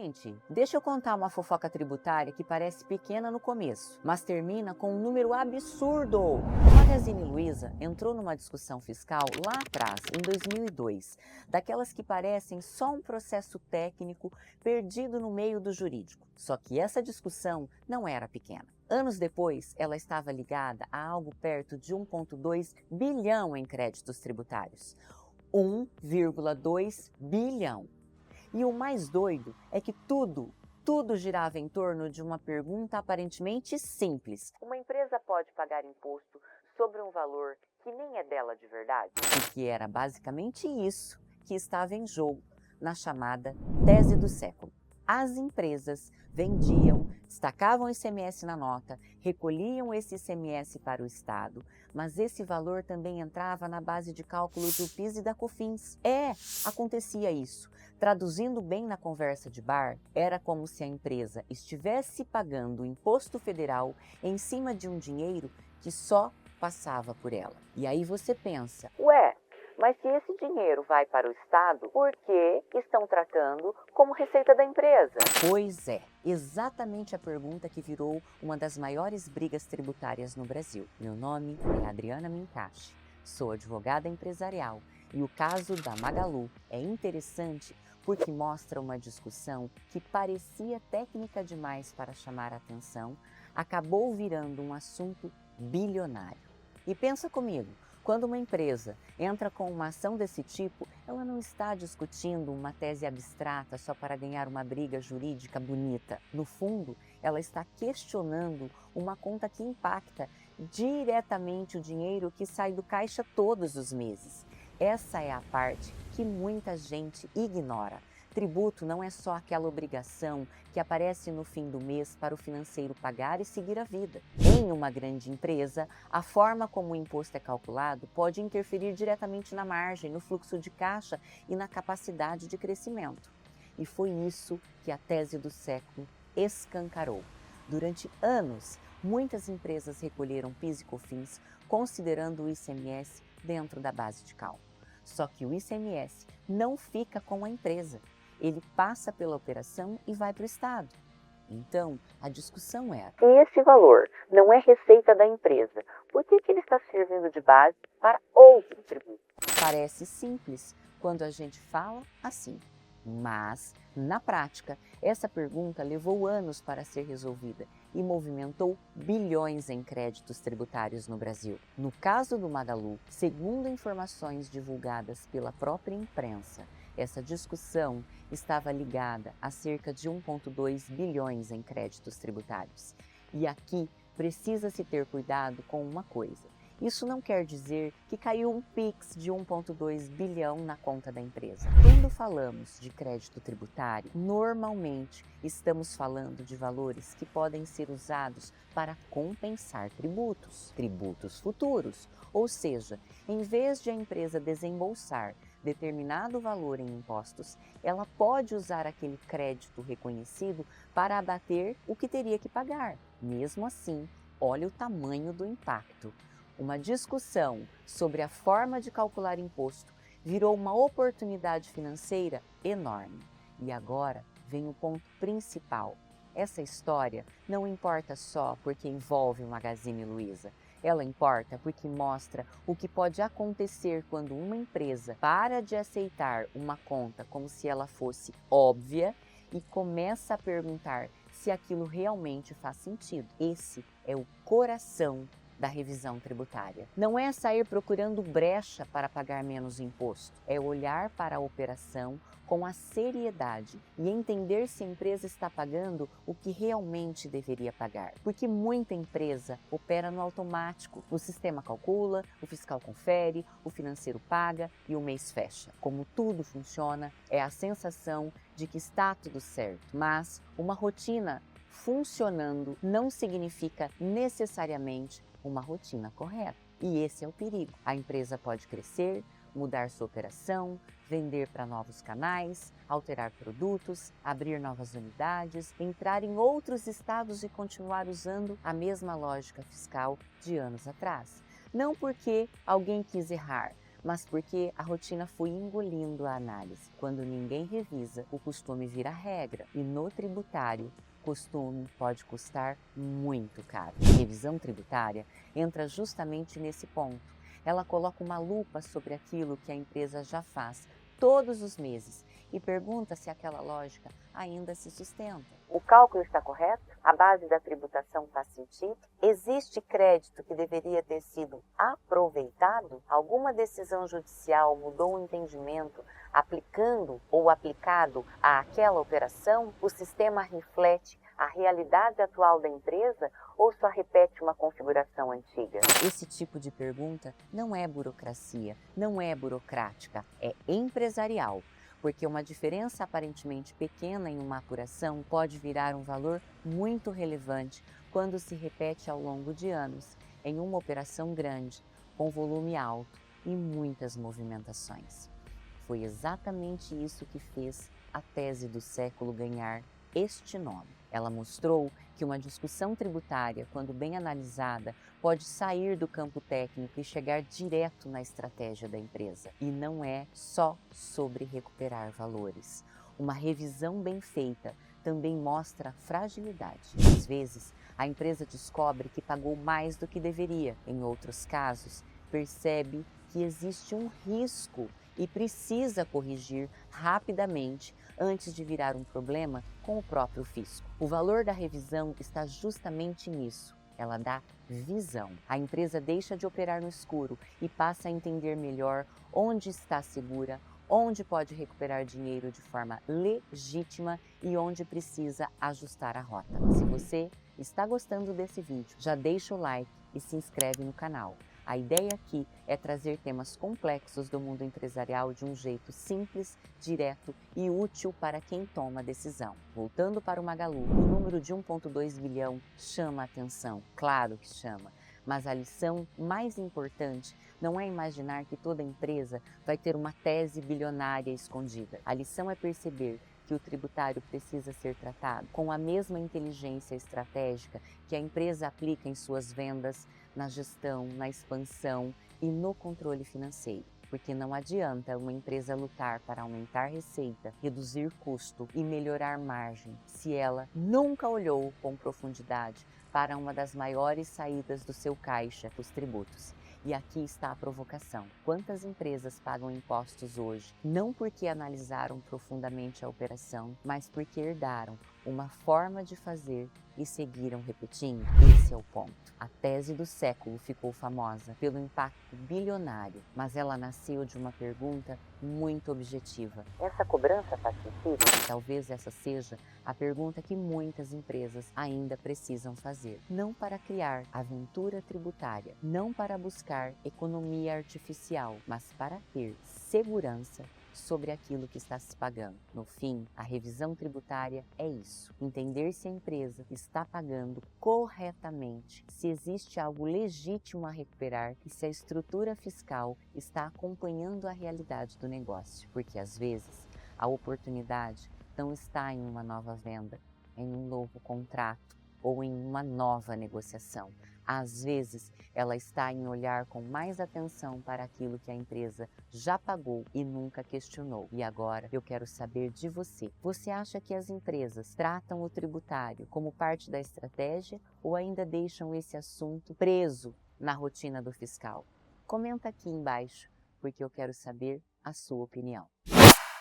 Gente, deixa eu contar uma fofoca tributária que parece pequena no começo, mas termina com um número absurdo. O Magazine Luiza entrou numa discussão fiscal lá atrás, em 2002, daquelas que parecem só um processo técnico perdido no meio do jurídico. Só que essa discussão não era pequena. Anos depois, ela estava ligada a algo perto de 1,2 bilhão em créditos tributários. 1,2 bilhão. E o mais doido é que tudo girava em torno de uma pergunta aparentemente simples. Uma empresa pode pagar imposto sobre um valor que nem é dela de verdade? E que era basicamente isso que estava em jogo na chamada tese do século. As empresas vendiam, destacavam o ICMS na nota, recolhiam esse ICMS para o Estado, mas esse valor também entrava na base de cálculo do PIS e da COFINS. Acontecia isso. Traduzindo bem na conversa de bar, era como se a empresa estivesse pagando o imposto federal em cima de um dinheiro que só passava por ela. E aí você pensa, mas se esse dinheiro vai para o Estado, por que estão tratando como receita da empresa? Pois é, exatamente a pergunta que virou uma das maiores brigas tributárias no Brasil. Meu nome é Adriana Minkachi, sou advogada empresarial e o caso da Magalu é interessante porque mostra uma discussão que parecia técnica demais para chamar a atenção, acabou virando um assunto bilionário. E pensa comigo, quando uma empresa entra com uma ação desse tipo, ela não está discutindo uma tese abstrata só para ganhar uma briga jurídica bonita. No fundo, ela está questionando uma conta que impacta diretamente o dinheiro que sai do caixa todos os meses. Essa é a parte que muita gente ignora. Tributo não é só aquela obrigação que aparece no fim do mês para o financeiro pagar e seguir a vida. Em uma grande empresa, a forma como o imposto é calculado pode interferir diretamente na margem, no fluxo de caixa e na capacidade de crescimento. E foi isso que a tese do século escancarou. Durante anos, muitas empresas recolheram PIS e COFINS considerando o ICMS dentro da base de cálculo. Só que o ICMS não fica com a empresa. Ele passa pela operação e vai para o Estado. Então, a discussão era: se esse valor não é receita da empresa, por que ele está servindo de base para outro tributo? Parece simples quando a gente fala assim. Mas, na prática, essa pergunta levou anos para ser resolvida e movimentou bilhões em créditos tributários no Brasil. No caso do Magalu, segundo informações divulgadas pela própria imprensa, essa discussão estava ligada a cerca de 1,2 bilhões em créditos tributários. E aqui precisa-se ter cuidado com uma coisa. Isso não quer dizer que caiu um PIX de 1,2 bilhão na conta da empresa. Quando falamos de crédito tributário, normalmente estamos falando de valores que podem ser usados para compensar tributos futuros. Ou seja, em vez de a empresa desembolsar determinado valor em impostos, ela pode usar aquele crédito reconhecido para abater o que teria que pagar. Mesmo assim, olha o tamanho do impacto. Uma discussão sobre a forma de calcular imposto virou uma oportunidade financeira enorme. E agora vem o ponto principal. Essa história não importa só porque envolve o Magazine Luiza. Ela importa porque mostra o que pode acontecer quando uma empresa para de aceitar uma conta como se ela fosse óbvia e começa a perguntar se aquilo realmente faz sentido. Esse é o coração da revisão tributária. Não é sair procurando brecha para pagar menos imposto, é olhar para a operação com a seriedade e entender se a empresa está pagando o que realmente deveria pagar. Porque muita empresa opera no automático. O sistema calcula, o fiscal confere, o financeiro paga e o mês fecha. Como tudo funciona, é a sensação de que está tudo certo, mas uma rotina funcionando não significa necessariamente uma rotina correta. E esse é o perigo. A empresa pode crescer, mudar sua operação, vender para novos canais, alterar produtos, abrir novas unidades, entrar em outros estados e continuar usando a mesma lógica fiscal de anos atrás. Não porque alguém quis errar, mas porque a rotina foi engolindo a análise. Quando ninguém revisa, o costume vira regra, e no tributário, costume pode custar muito caro. A revisão tributária entra justamente nesse ponto. Ela coloca uma lupa sobre aquilo que a empresa já faz todos os meses e pergunta se aquela lógica ainda se sustenta. O cálculo está correto? A base da tributação faz sentido? Existe crédito que deveria ter sido aproveitado? Alguma decisão judicial mudou o entendimento aplicando ou aplicado àquela operação? O sistema reflete a realidade atual da empresa ou só repete uma configuração antiga? Esse tipo de pergunta não é burocracia, não é burocrática, é empresarial. Porque uma diferença aparentemente pequena em uma apuração pode virar um valor muito relevante quando se repete ao longo de anos em uma operação grande, com volume alto e muitas movimentações. Foi exatamente isso que fez a tese do século ganhar este nome. Ela mostrou que uma discussão tributária, quando bem analisada, pode sair do campo técnico e chegar direto na estratégia da empresa. E não é só sobre recuperar valores. Uma revisão bem feita também mostra fragilidade. Às vezes, a empresa descobre que pagou mais do que deveria. Em outros casos, percebe que existe um risco e precisa corrigir rapidamente antes de virar um problema com o próprio fisco. O valor da revisão está justamente nisso. Ela dá visão. A empresa deixa de operar no escuro e passa a entender melhor onde está segura, onde pode recuperar dinheiro de forma legítima e onde precisa ajustar a rota. Se você está gostando desse vídeo, já deixa o like e se inscreve no canal. A ideia aqui é trazer temas complexos do mundo empresarial de um jeito simples, direto e útil para quem toma a decisão. Voltando para o Magalu, o número de 1,2 bilhão chama a atenção, claro que chama. Mas a lição mais importante não é imaginar que toda empresa vai ter uma tese bilionária escondida. A lição é perceber que o tributário precisa ser tratado com a mesma inteligência estratégica que a empresa aplica em suas vendas, na gestão, na expansão e no controle financeiro. Porque não adianta uma empresa lutar para aumentar receita, reduzir custo e melhorar margem se ela nunca olhou com profundidade para uma das maiores saídas do seu caixa, os tributos. E aqui está a provocação. Quantas empresas pagam impostos hoje? Não porque analisaram profundamente a operação, mas porque herdaram uma forma de fazer e seguiram repetindo? Esse é o ponto. A tese do século ficou famosa pelo impacto bilionário, mas ela nasceu de uma pergunta muito objetiva. Essa cobrança faz sentido? Talvez essa seja a pergunta que muitas empresas ainda precisam fazer. Não para criar aventura tributária, não para buscar economia artificial, mas para ter segurança sobre aquilo que está se pagando. No fim, a revisão tributária é isso. Entender se a empresa está pagando corretamente, se existe algo legítimo a recuperar e se a estrutura fiscal está acompanhando a realidade do negócio. Porque às vezes a oportunidade não está em uma nova venda, em um novo contrato ou em uma nova negociação. Às vezes, ela está em olhar com mais atenção para aquilo que a empresa já pagou e nunca questionou. E agora, eu quero saber de você. Você acha que as empresas tratam o tributário como parte da estratégia ou ainda deixam esse assunto preso na rotina do fiscal? Comenta aqui embaixo, porque eu quero saber a sua opinião.